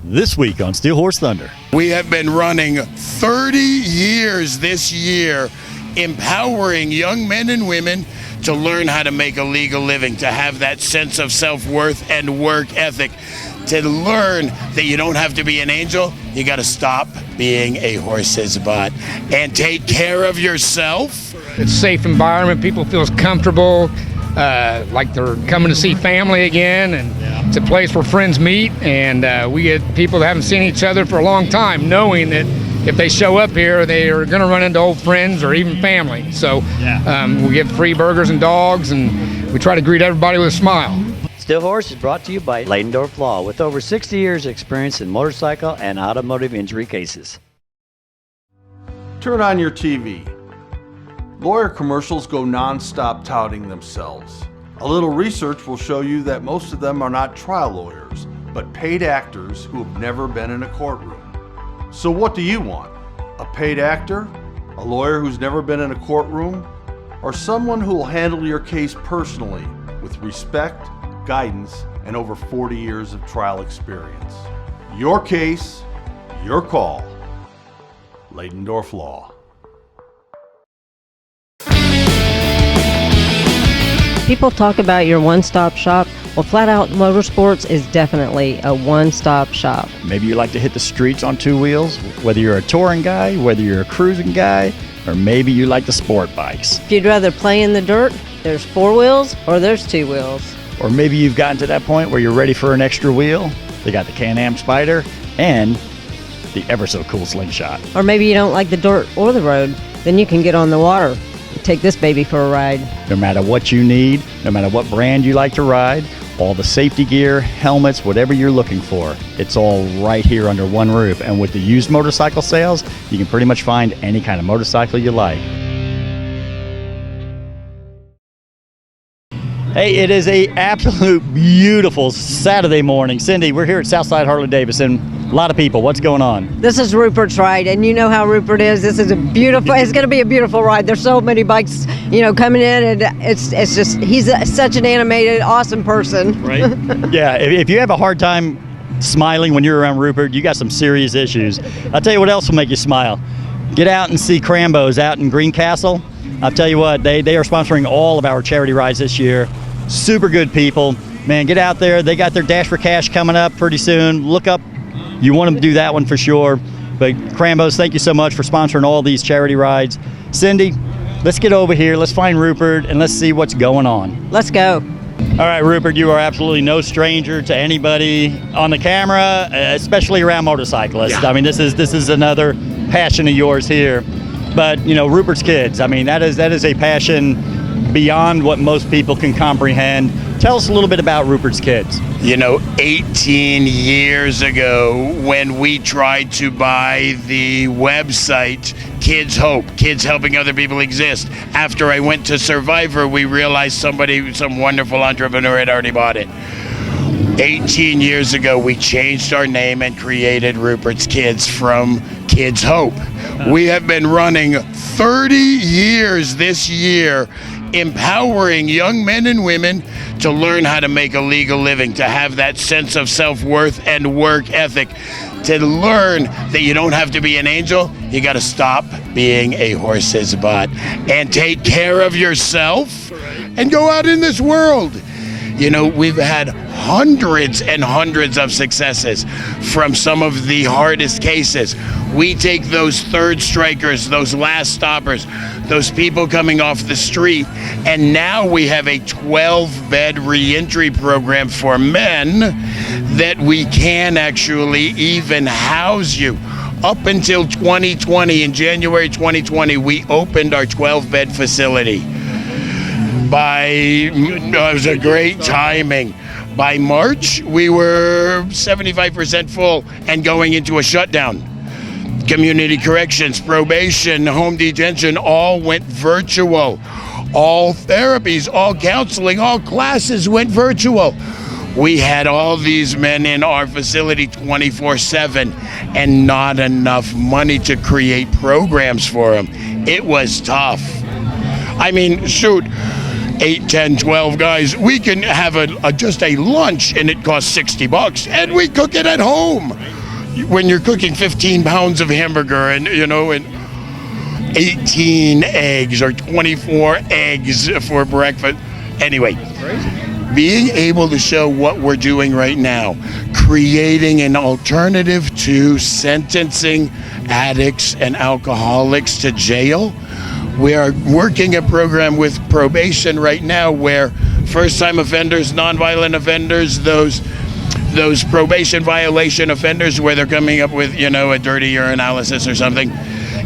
This week on Steel Horse Thunder. We have been running 30 years this year, empowering young men and women to learn how to make a legal living, to have that sense of self-worth and work ethic, to learn that you don't have to be an angel, you got to stop being a horse's butt and take care of yourself. It's a safe environment. People feel comfortable, like they're coming to see family again, and it's a place where friends meet, and we get people that haven't seen each other for a long time, knowing that if they show up here, they are going to run into old friends or even family. So we give free burgers and dogs, and we try to greet everybody with a smile. Steel Horse is brought to you by Ladendorf Law, with over 60 years experience in motorcycle and automotive injury cases. Turn on your TV. Lawyer commercials go non-stop touting themselves. A little research will show you that most of them are not trial lawyers, but paid actors who have never been in a courtroom. So what do you want? A paid actor? A lawyer who's never been in a courtroom? Or someone who will handle your case personally with respect, guidance, and over 40 years of trial experience? Your case, your call. Ladendorf Law. People talk about your one-stop shop. Well, Flat Out Motorsports is definitely a one-stop shop. Maybe you like to hit the streets on two wheels, whether you're a touring guy, whether you're a cruising guy, or maybe you like the sport bikes. If you'd rather play in the dirt, there's four wheels or there's two wheels. Or maybe you've gotten to that point where you're ready for an extra wheel. They got the Can-Am Spider and the ever-so-cool Slingshot. Or maybe you don't like the dirt or the road, then you can get on the water. Take this baby for a ride. No matter what you need, no matter what brand you like to ride, all the safety gear, helmets, whatever you're looking for, it's all right here under one roof. And with the used motorcycle sales, you can pretty much find any kind of motorcycle you like. Hey, it is a absolute beautiful Saturday morning. Cindy, we're here at Southside Harley-Davidson. A lot of people. What's going on? This is Rupert's ride, and you know how Rupert is. This is it's going to be a beautiful ride. There's so many bikes, coming in, and it's just, he's such an animated, awesome person. Right? Yeah, if you have a hard time smiling when you're around Rupert, you got some serious issues. I'll tell you what else will make you smile. Get out and see Crambo's out in Greencastle. I'll tell you what, they are sponsoring all of our charity rides this year. Super good people. Man, get out there. They got their Dash for Cash coming up pretty soon. Look up. You want to do that one for sure. But Crambo's, thank you so much for sponsoring all these charity rides. Cindy, let's get over here. Let's find Rupert and let's see what's going on. Let's go. All right, Rupert, you are absolutely no stranger to anybody on the camera, especially around motorcyclists. Yeah. I mean, this is another passion of yours here. But, Rupert's kids, I mean, that is a passion beyond what most people can comprehend. Tell us a little bit about Rupert's kids. 18 years ago, when we tried to buy the website Kids Hope, Kids Helping Other People Exist, after I went to Survivor, we realized some wonderful entrepreneur had already bought it. 18 years ago, we changed our name and created Rupert's Kids from Kids Hope. We have been running 30 years this year, empowering young men and women to learn how to make a legal living, to have that sense of self-worth and work ethic, to learn that you don't have to be an angel, you got to stop being a horse's butt and take care of yourself and go out in this world. We've had hundreds and hundreds of successes from some of the hardest cases. We take those third strikers, those last stoppers, those people coming off the street, and now we have a 12-bed reentry program for men that we can actually even house you. Up until 2020, in January 2020, we opened our 12-bed facility. It was a great timing. By March, we were 75% full and going into a shutdown. Community corrections, probation, home detention, all went virtual. All therapies, all counseling, all classes went virtual. We had all these men in our facility 24/7 and not enough money to create programs for them. It was tough. I mean, shoot, 8, 10, 12 guys, we can have just a lunch and it costs $60 and we cook it at home. when you're cooking 15 pounds of hamburger and 18 eggs or 24 eggs for breakfast. Anyway, being able to show what we're doing right now, creating an alternative to sentencing addicts and alcoholics to jail. We are working a program with probation right now where first-time offenders, nonviolent offenders, those probation violation offenders where they're coming up with, a dirty urinalysis or something,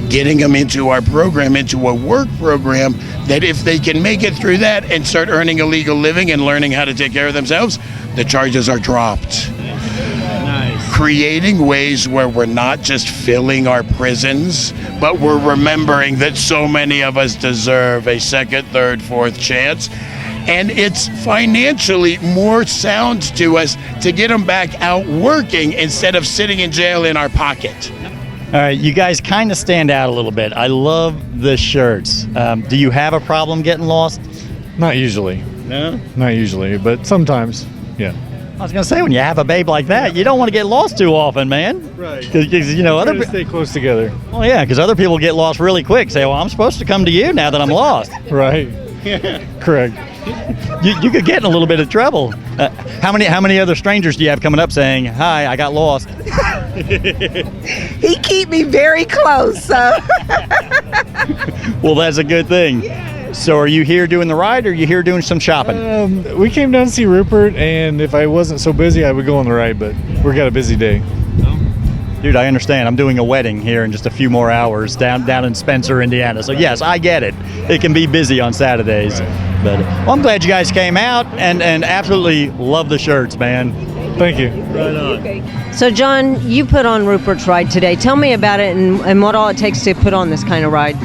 getting them into our program, into a work program that if they can make it through that and start earning a legal living and learning how to take care of themselves, the charges are dropped. Nice. Creating ways where we're not just filling our prisons, but we're remembering that so many of us deserve a second, third, fourth chance. And it's financially more sound to us to get them back out working instead of sitting in jail in our pocket. All right, you guys kind of stand out a little bit. I love the shirts. Do you have a problem getting lost? Not usually. No? Not usually, but sometimes, yeah. I was going to say, when you have a babe like that, you don't want to get lost too often, man. Right. Because, Try to stay close together. Well, yeah, because other people get lost really quick. Say, well, I'm supposed to come to you now that I'm lost. Right. Correct. You could get in a little bit of trouble. How many other strangers do you have coming up saying, hi, I got lost? He keep me very close, so. Well, that's a good thing. So are you here doing the ride, or are you here doing some shopping? We came down to see Rupert, and if I wasn't so busy, I would go on the ride, but we've got a busy day. Dude, I understand. I'm doing a wedding here in just a few more hours down in Spencer, Indiana. So yes, I get it. It can be busy on Saturdays. Right. But well, I'm glad you guys came out and absolutely love the shirts, man. Thank you. Right on. So, John, you put on Rupert's ride today. Tell me about it and what all it takes to put on this kind of ride.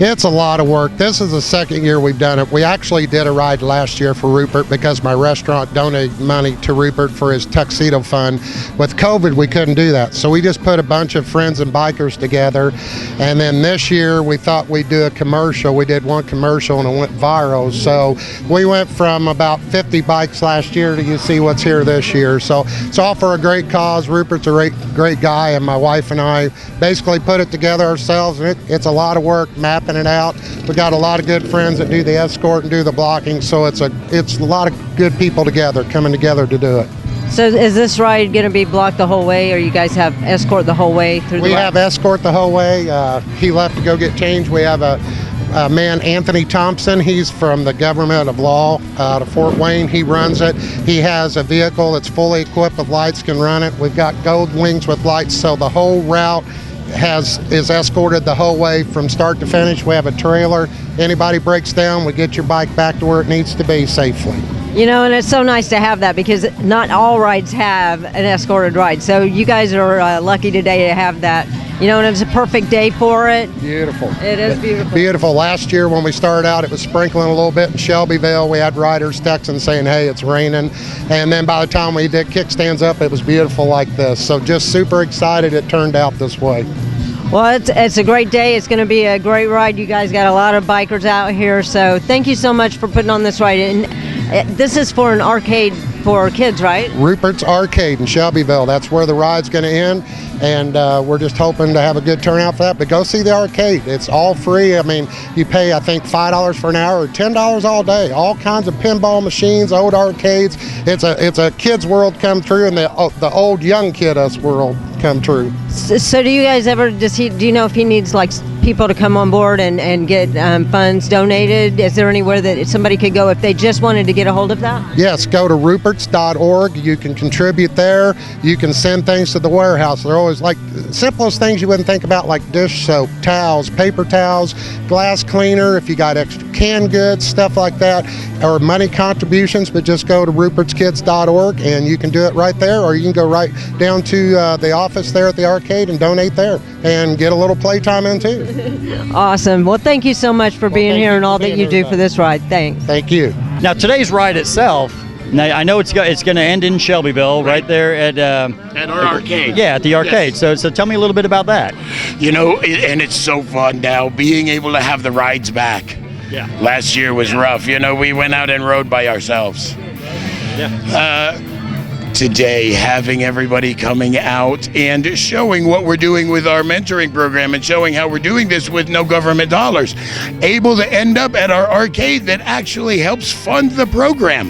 It's a lot of work. This is the second year we've done it. We actually did a ride last year for Rupert because my restaurant donated money to Rupert for his tuxedo fund. With COVID, we couldn't do that. So we just put a bunch of friends and bikers together. And then this year, we thought we'd do a commercial. We did one commercial and it went viral. So we went from about 50 bikes last year to you see what's here this year. So it's all for a great cause. Rupert's a great guy, and my wife and I basically put it together ourselves. And it's a lot of work mapping it out. We got a lot of good friends that do the escort and do the blocking, so it's a lot of good people together coming together to do it. So is this ride going to be blocked the whole way, or you guys have escort the whole way through the ride? We have escort the whole way. He left to go get changed. We have a man, Anthony Thompson. He's from the Government of Law out of Fort Wayne. He runs it. He has a vehicle that's fully equipped with lights, can run it. We've got gold wings with lights, so the whole route is escorted the whole way from start to finish. We have a trailer. Anybody breaks down, we get your bike back to where it needs to be safely. You know, and it's so nice to have that because not all rides have an escorted ride. So you guys are lucky today to have that. You know, and it's a perfect day for it. Beautiful. It is beautiful. Beautiful. Last year when we started out, it was sprinkling a little bit in Shelbyville. We had riders texting saying, hey, it's raining. And then by the time we did kickstands up, it was beautiful like this. So just super excited it turned out this way. Well, it's a great day. It's going to be a great ride. You guys got a lot of bikers out here. So thank you so much for putting on this ride. And this is for an arcade for kids, right? Rupert's Arcade in Shelbyville. That's where the ride's going to end. And we're just hoping to have a good turnout for that. But go see the arcade. It's all free. I mean, you pay, I think, $5 for an hour or $10 all day. All kinds of pinball machines, old arcades. It's a kid's world come true, and the old young kid us world come true. So do you guys ever, do you know if he needs like people to come on board and get funds donated? Is there anywhere that somebody could go if they just wanted to get a hold of that? Yes, go to ruperts.org. You can contribute there. You can send things to the warehouse. They're always like simplest things you wouldn't think about, like dish soap, towels, paper towels, glass cleaner, if you got extra canned goods, stuff like that, or money contributions. But just go to rupertskids.org and you can do it right there, or you can go right down to the office there at the arcade and donate there and get a little playtime in too. Awesome. Well, thank you so much for being here and all that you do for this ride. Thanks. Thank you. Now, today's ride itself, now I know it's going to end in Shelbyville, right there at our arcade. Yeah, at the arcade. Yes. So tell me a little bit about that. You know, and it's so fun now being able to have the rides back. Yeah. Last year was rough. You know, we went out and rode by ourselves. Yeah. today, having everybody coming out and showing what we're doing with our mentoring program and showing how we're doing this with no government dollars, able to end up at our arcade that actually helps fund the program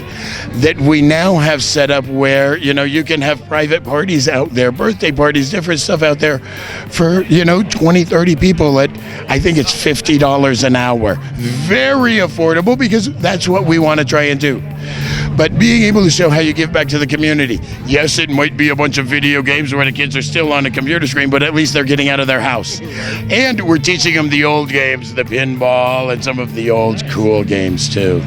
that we now have set up where, you can have private parties out there, birthday parties, different stuff out there for, 20, 30 people at, I think it's $50 an hour. Very affordable because that's what we want to try and do. But being able to show how you give back to the community. Yes, it might be a bunch of video games where the kids are still on a computer screen, but at least they're getting out of their house. And we're teaching them the old games, the pinball, and some of the old cool games too.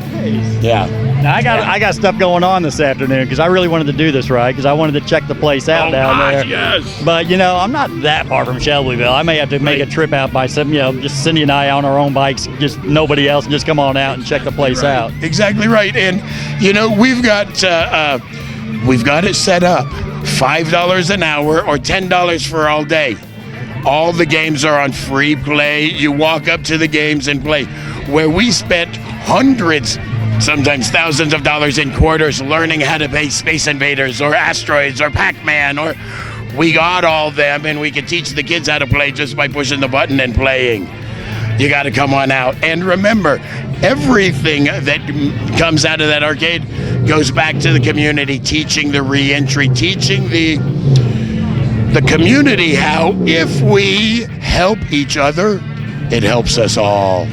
Yeah. Now, I got stuff going on this afternoon because I really wanted to do this right because I wanted to check the place out down there. Yes. But, I'm not that far from Shelbyville. I may have to make a trip out by some, just Cindy and I on our own bikes, just nobody else, and just come on out and check the place out. Exactly right. And, we've got it set up $5 an hour or $10 for all day. All the games are on free play. You walk up to the games and play. Where we spent hundreds, sometimes thousands of dollars in quarters learning how to play Space Invaders or Asteroids or Pac-Man, or we got all them and we can teach the kids how to play just by pushing the button and playing. You got to come on out. And remember, everything that comes out of that arcade goes back to the community, teaching the reentry, teaching the community how if we help each other, it helps us all.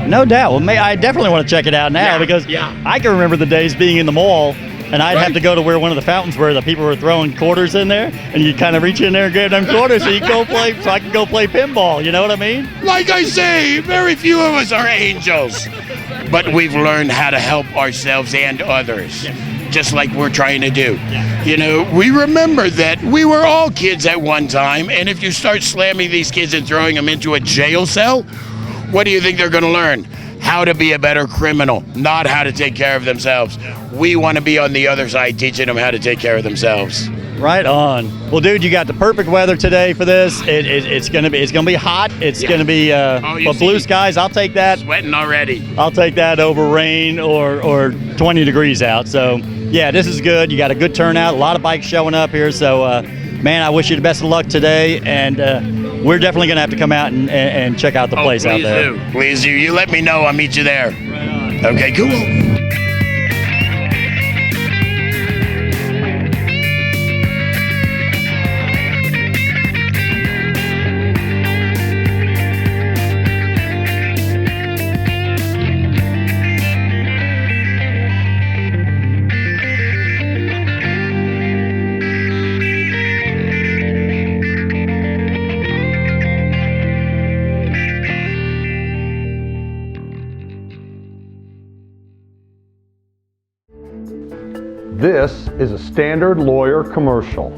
No doubt. Well, I definitely want to check it out now because I can remember the days being in the mall and I'd have to go to where one of the fountains where the people were throwing quarters in there, and you kind of reach in there and grab them quarters so you go play, so I can go play pinball. You know what I mean? Like I say, very few of us are angels, but we've learned how to help ourselves and others, just like we're trying to do. We remember that we were all kids at one time, and if you start slamming these kids and throwing them into a jail cell, what do you think they're going to learn? How to be a better criminal, not how to take care of themselves. We want to be on the other side, teaching them how to take care of themselves. Right on. Well, dude, you got the perfect weather today for this. It's gonna be hot. It's gonna be blue skies. I'll take that. Sweating already. I'll take that over rain or 20 degrees out. So yeah, this is good. You got a good turnout. A lot of bikes showing up here. So man, I wish you the best of luck today. And we're definitely gonna have to come out and check out the place out there. Please do. You let me know. I'll meet you there. Right on. Okay, cool. This is a standard lawyer commercial.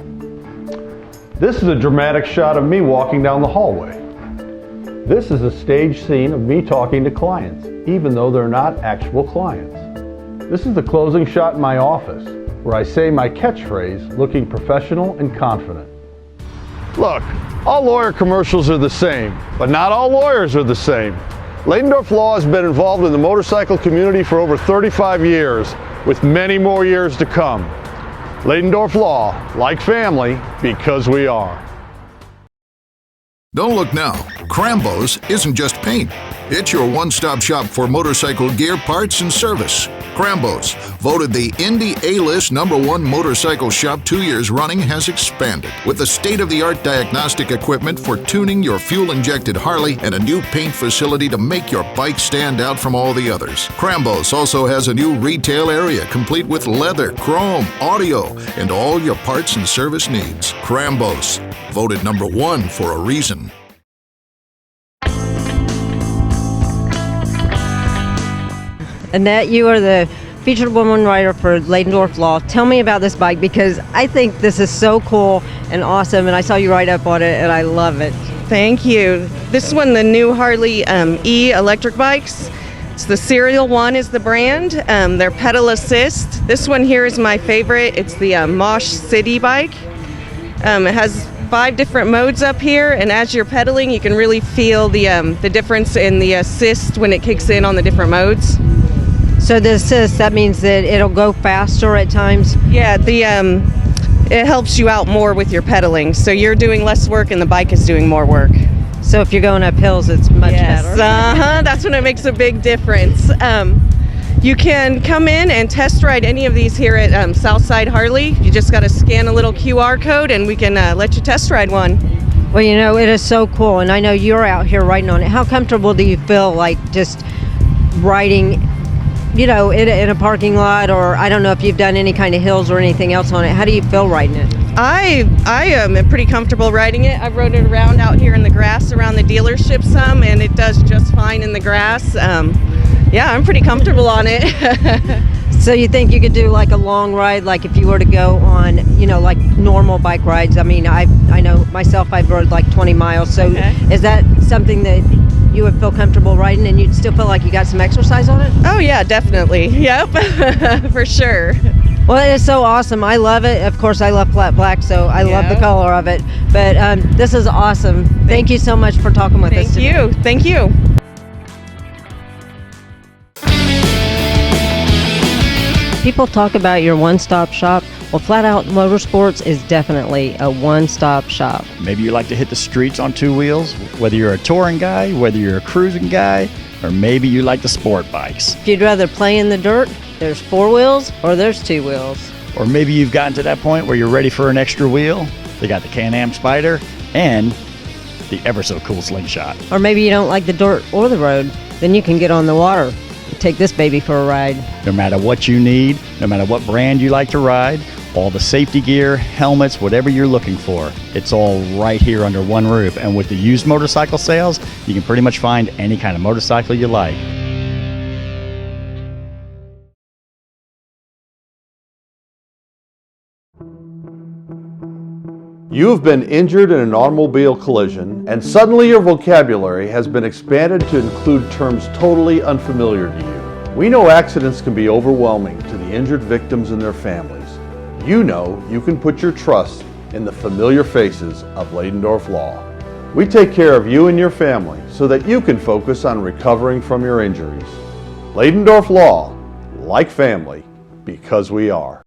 This is a dramatic shot of me walking down the hallway. This is a stage scene of me talking to clients, even though they're not actual clients. This is the closing shot in my office, where I say my catchphrase, looking professional and confident. Look, all lawyer commercials are the same, but not all lawyers are the same. Ladendorf Law has been involved in the motorcycle community for over 35 years, with many more years to come. Ladendorf Law, like family, because we are. Don't look now. Crambo's isn't just paint. It's your one-stop shop for motorcycle gear, parts, and service. Crambo's, voted the Indy A-List #1 motorcycle shop 2 years running, has expanded with the state-of-the-art diagnostic equipment for tuning your fuel-injected Harley and a new paint facility to make your bike stand out from all the others. Crambo's also has a new retail area complete with leather, chrome, audio, and all your parts and service needs. Crambo's, voted #1 for a reason. Annette, you are the featured woman writer for Ladendorf Law. Tell me about this bike because I think this is so cool and awesome, and I saw you write up on it and I love it. Thank you. This is one of the new Harley E electric bikes. It's the Serial One is the brand. They're pedal assist. This one here is my favorite. It's the Mosh City bike. It has 5 different modes up here, and as you're pedaling, you can really feel the difference in the assist when it kicks in on the different modes. So the assist, that means that it'll go faster at times? Yeah, it helps you out more with your pedaling. So you're doing less work and the bike is doing more work. So if you're going up hills, it's much better. That's when it makes a big difference. You can come in and test ride any of these here at Southside Harley. You just got to scan a little QR code and we can let you test ride one. Well, you know, it is so cool, and I know you're out here riding on it. How comfortable do you feel, like, just riding, you know, in a parking lot, or I don't know if you've done any kind of hills or anything else on it. How do you feel riding it? I am pretty comfortable riding it. I've rode it around out here in the grass around the dealership some, and it does just fine in the grass. Yeah, I'm pretty comfortable on it. So you think you could do like a long ride, like if you were to go on, you know, like normal bike rides? I mean, I know myself, I've rode like 20 miles. So is that something that you would feel comfortable riding and you'd still feel like you got some exercise on it? Oh yeah, definitely. Yep, for sure. Well, it is so awesome. I love it. Of course, I love flat black, so I love the color of it. But this is awesome. Thank you so much for talking with us today. Thank you. People talk about your one-stop shop. Well, Flat Out Motorsports is definitely a one-stop shop. Maybe you like to hit the streets on two wheels, whether you're a touring guy, whether you're a cruising guy, or maybe you like the sport bikes. If you'd rather play in the dirt, there's 4 wheels or there's 2 wheels. Or maybe you've gotten to that point where you're ready for an extra wheel. They got the Can-Am Spider and the ever-so-cool Slingshot. Or maybe you don't like the dirt or the road, then you can get on the water. Take this baby for a ride. No matter what you need, no matter what brand you like to ride, all the safety gear, helmets, whatever you're looking for, it's all right here under one roof. And with the used motorcycle sales, you can pretty much find any kind of motorcycle you like. You have been injured in an automobile collision, and suddenly your vocabulary has been expanded to include terms totally unfamiliar to you. We know accidents can be overwhelming to the injured victims and their families. You know you can put your trust in the familiar faces of Ladendorf Law. We take care of you and your family so that you can focus on recovering from your injuries. Ladendorf Law, like family, because we are.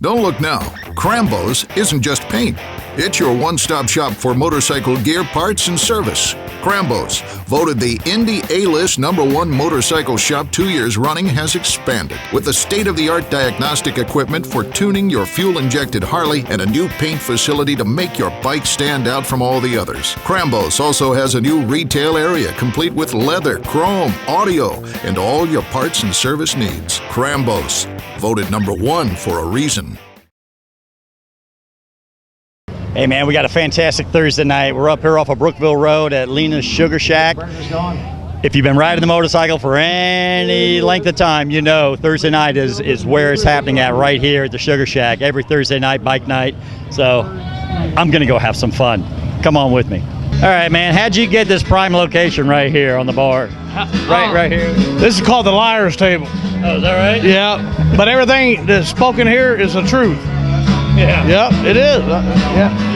Don't look now. Crambo's isn't just paint. It's your one-stop shop for motorcycle gear, parts, and service. Crambo's, voted the Indy A-List #1 motorcycle shop 2 years running, has expanded with the state-of-the-art diagnostic equipment for tuning your fuel-injected Harley and a new paint facility to make your bike stand out from all the others. Crambo's also has a new retail area complete with leather, chrome, audio, and all your parts and service needs. Crambo's, voted #1 for a reason. Hey man, we got a fantastic Thursday night. We're up here off of Brookville Road at Lena's Sugar Shack. If you've been riding the motorcycle for any length of time, you know Thursday night is where it's happening at, right here at the Sugar Shack. Every Thursday night, bike night. So I'm gonna go have some fun. Come on with me. All right, man, how'd you get this prime location right here on the bar? Right here. This is called the Liar's Table. Oh, is that right? Yeah, but everything that's spoken here is the truth. Yeah. Yeah, it is.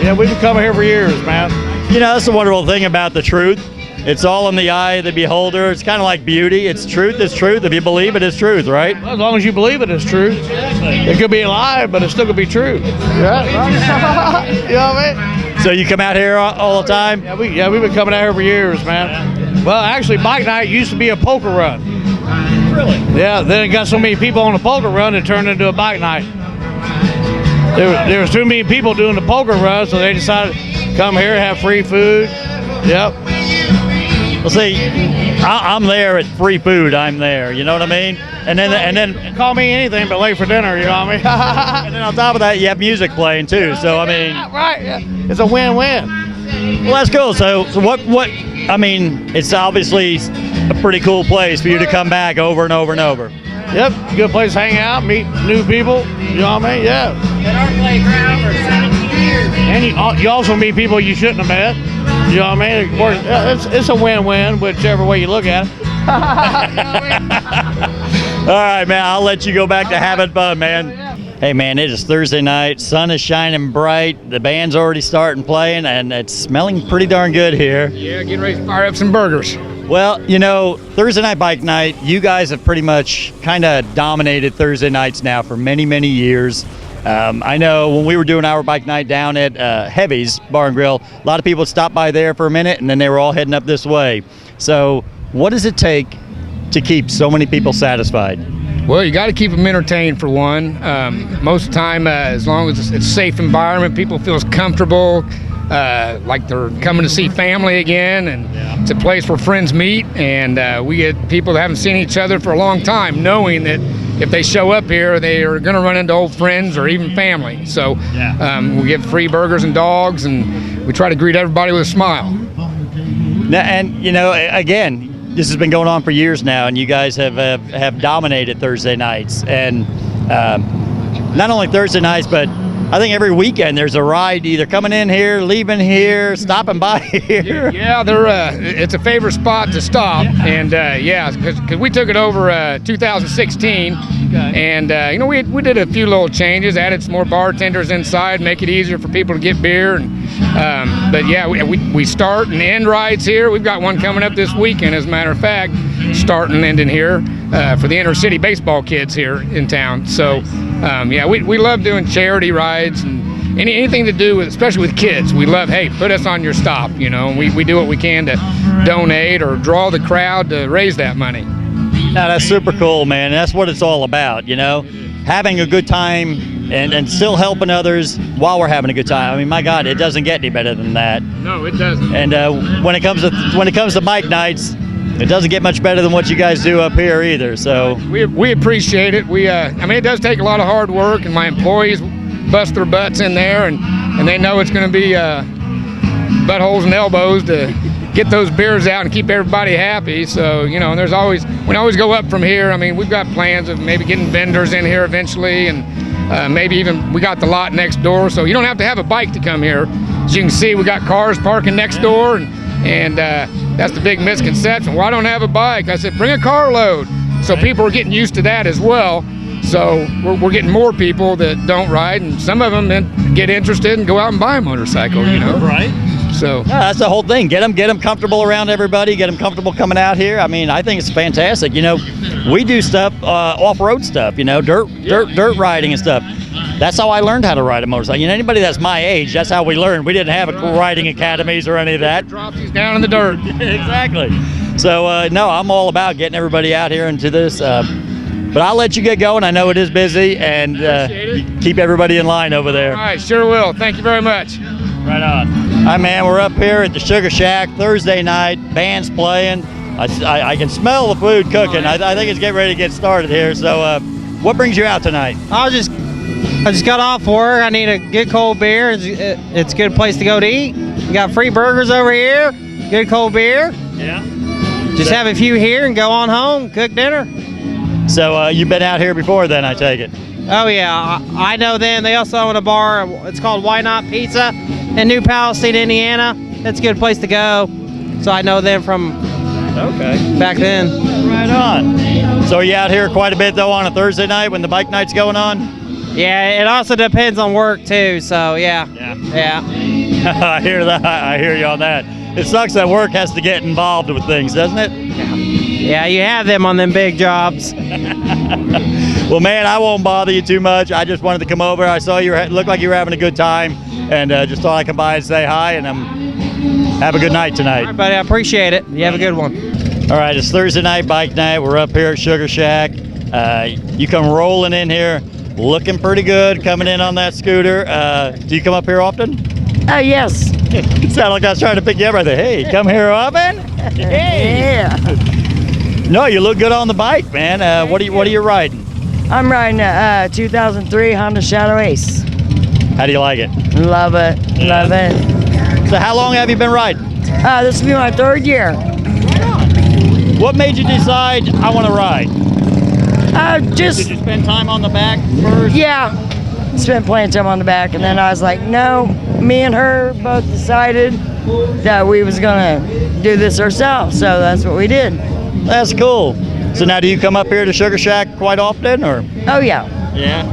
Yeah, we've been coming here for years, man. You know, that's the wonderful thing about the truth. It's all in the eye of the beholder. It's kind of like beauty. It's truth is truth. If you believe it, it's truth, right? Well, as long as you believe it, it's true. Exactly. It could be a lie, but it's still gonna be true. Yeah. You know what I mean? So you come out here all the time? Yeah, we've been coming out here for years, man. Well, actually, bike night used to be a poker run. Really? Yeah. Then it got so many people on the poker run, it turned into a bike night. There was too many people doing the poker run, so they decided to come here, have free food. Yep. Well, see, I'm there at free food. I'm there. You know what I mean? And then call me anything but late for dinner. You know what I mean? And then on top of that, you have music playing too. So I mean, right? Yeah. It's a win-win. Well, that's cool. So what? I mean, it's obviously a pretty cool place for you to come back over and over and over. Yep, good place to hang out, meet new people. You know what I mean? Yeah. At our playground for 17 years. And you also meet people you shouldn't have met. You know what I mean? It's a win-win, whichever way you look at it. All right, man. I'll let you go back to having fun, man. Hey, man, it is Thursday night. Sun is shining bright. The band's already starting playing, and it's smelling pretty darn good here. Yeah, getting ready to fire up some burgers. Well, you know, Thursday night bike night, you guys have pretty much kind of dominated Thursday nights now for many, many years. I know when we were doing our bike night down at Heavy's Bar and Grill, a lot of people stopped by there for a minute and then they were all heading up this way. So what does it take to keep so many people satisfied? Well, you got to keep them entertained for one. Most of the time, as long as it's a safe environment, people feel comfortable, like they're coming to see family again, and it's a place where friends meet, and we get people that haven't seen each other for a long time, knowing that if they show up here, they are going to run into old friends or even family. So we give free burgers and dogs, and we try to greet everybody with a smile. Now, and you know, again, this has been going on for years now, and you guys have dominated Thursday nights, and not only Thursday nights, but I think every weekend there's a ride either coming in here, leaving here, stopping by here. Yeah, it's a favorite spot to stop, and because we took it over 2016, and you know, we did a few little changes, added some more bartenders inside, make it easier for people to get beer, and but yeah, we start and end rides here. We've got one coming up this weekend, as a matter of fact, starting and ending here for the inner city baseball kids here in town. So yeah, we love doing charity rides and anything to do with, especially with kids. We love, hey, put us on your stop, you know, and we do what we can to donate or draw the crowd to raise that money. Now, that's super cool, man. That's what it's all about, you know, having a good time and still helping others while we're having a good time. I mean, my God, it doesn't get any better than that. No, it doesn't. And when it comes to bike nights, it doesn't get much better than what you guys do up here either. So we appreciate it. I mean, it does take a lot of hard work, and my employees bust their butts in there, and they know it's going to be buttholes and elbows to get those beers out and keep everybody happy. So, you know, and we always go up from here. I mean, we've got plans of maybe getting vendors in here eventually, and maybe even we got the lot next door, so you don't have to have a bike to come here. As you can see, we got cars parking next door, and that's the big misconception. Well, I don't have a bike. I said, bring a carload. So people are getting used to that as well. So we're getting more people that don't ride, and some of them get interested and go out and buy a motorcycle, you know. Right. So yeah, that's the whole thing. Get them comfortable around everybody. Get them comfortable coming out here. I mean, I think it's fantastic. You know, we do stuff, off-road stuff. You know, dirt riding and stuff. That's how I learned how to ride a motorcycle. You know, anybody that's my age, that's how we learned. We didn't have riding academies or any of that. Drops you down in the dirt. Exactly. So no, I'm all about getting everybody out here into this. But I'll let you get going. I know it is busy, and keep everybody in line over there. All right, sure will. Thank you very much. Right on. Hi, man. We're up here at the Sugar Shack Thursday night. Band's playing. I can smell the food cooking. I think it's getting ready to get started here. So, what brings you out tonight? I just got off work. I need a good cold beer. It's a good place to go to eat. We got free burgers over here. Good cold beer. Yeah. Just have a few here and go on home. Cook dinner. So you've been out here before, then, I take it? Oh yeah, I know them. They also own a bar. It's called Why Not Pizza in New Palestine, Indiana. It's a good place to go. So I know them from back then. Right on. So are you out here quite a bit though on a Thursday night when the bike night's going on? Yeah, it also depends on work too. So yeah. I hear that. I hear you on that. It sucks that work has to get involved with things, doesn't it? Yeah, you have them on them big jobs. Well, man, I won't bother you too much. I just wanted to come over. I saw you looked like you were having a good time, and just thought I'd come by and say hi, and have a good night tonight. All right, buddy, I appreciate it. You have a good one. All right, it's Thursday night bike night. We're up here at Sugar Shack. You come rolling in here, looking pretty good, coming in on that scooter. Do you come up here often? Yes. You sound like I was trying to pick you up right there. Hey, come here often? Hey. Yeah. No, you look good on the bike, man. What are you riding? I'm riding a 2003 Honda Shadow Ace. How do you like it? Love it. Love it. So how long have you been riding? This will be my 3rd year. What made you decide I want to ride? Just. Did you spend time on the back first? Yeah. Spent plenty of time on the back, and then I was like, no, me and her both decided that we was gonna do this ourselves, so that's what we did. That's cool. So now do you come up here to Sugar Shack quite often, or? Oh yeah. Yeah?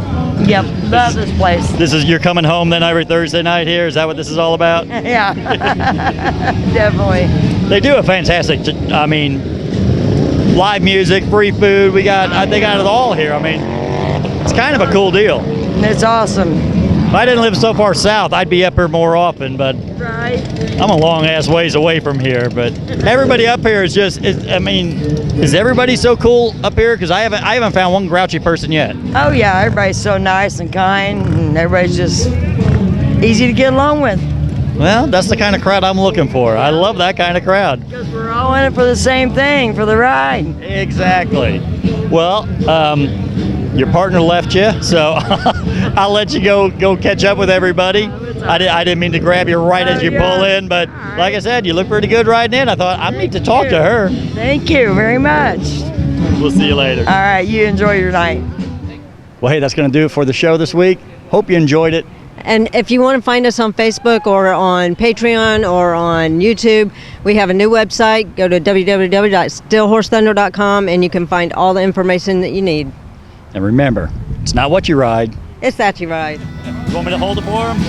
Yep, love this place. You're coming home then every Thursday night here? Is that what this is all about? Yeah, definitely. They do a fantastic, I mean, live music, free food. They got it all here. I mean, it's kind of a cool deal. It's awesome. If I didn't live so far south, I'd be up here more often, but Right. I'm a long ass ways away from here. But everybody up here is just, I mean, is everybody so cool up here? Because I haven't found one grouchy person yet. Oh yeah, everybody's so nice and kind, and everybody's just easy to get along with. Well, that's the kind of crowd I'm looking for. I love that kind of crowd. Because we're all in it for the same thing, for the ride. Exactly. Well, your partner left you, so I'll let you go catch up with everybody. I didn't mean to grab you right as you pull in, but like I said, you look pretty good riding in. I thought I need to talk to her. Thank you very much. We'll see you later. All right, you enjoy your night. Well, hey, that's going to do it for the show this week. Hope you enjoyed it. And if you want to find us on Facebook or on Patreon or on YouTube, we have a new website. Go to www.stillhorsethunder.com and you can find all the information that you need. And remember, it's not what you ride. It's that you ride. You want me to hold it for him?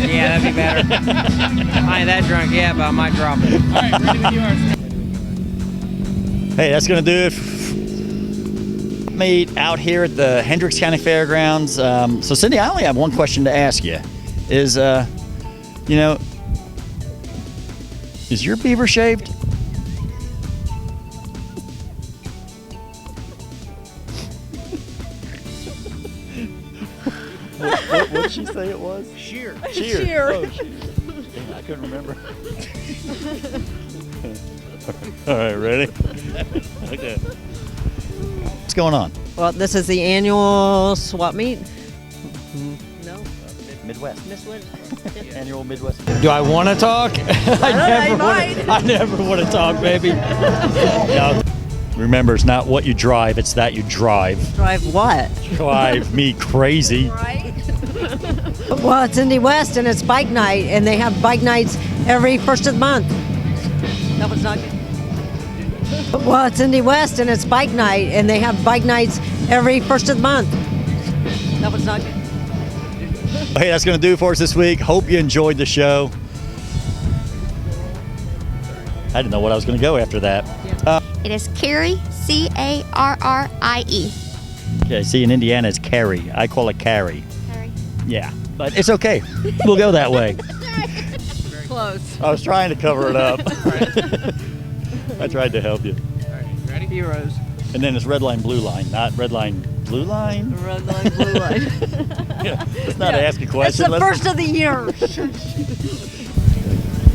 Yeah, that'd be better. I ain't that drunk yet, but I might drop it. All right, ready when you are. Hey, that's going to do it. Meet out here at the Hendricks County Fairgrounds. So Cindy, I only have one question to ask you. Is is your beaver shaved? What did she say it was? Sheer. Sheer. Oh, sheer. Damn, I couldn't remember. All right, ready? Okay. What's going on? Well, this is the annual swap meet. No? Midwest. Midwest. Annual Midwest. Do I want to talk? I never want to talk, baby. No. Remember, it's not what you drive, it's that you drive. Drive what? Drive me crazy. Right? Well, it's Indy West and it's bike night, and they have bike nights every first of the month. That was not good. Well, it's Indy West and it's bike night, and they have bike nights every first of the month. That was not good. Hey, that's going to do it for us this week. Hope you enjoyed the show. I didn't know what I was going to go after that. It is Carrie, C-A-R-R-I-E. Okay, see, in Indiana it's Carrie. I call it Carrie. Carrie. Yeah, but it's okay. We'll go that way. Close. I was trying to cover it up. I tried to help you. All right, ready? Heroes. And then it's red line, blue line, not red line, blue line. Red line, blue line. Yeah, let's not ask a question. It's the first of the year.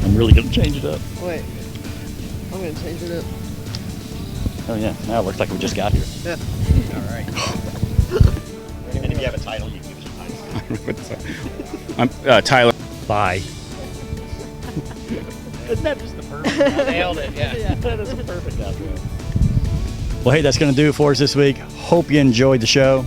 I'm really going to change it up. Wait. I'm going to change it up. Oh, yeah. Now it looks like we just got here. Yeah. All right. And if you have a title, you can give us a title. I'm Tyler. Bye. Isn't that just the perfect? I nailed it, yeah. That is a perfect outro. Well, hey, that's going to do it for us this week. Hope you enjoyed the show.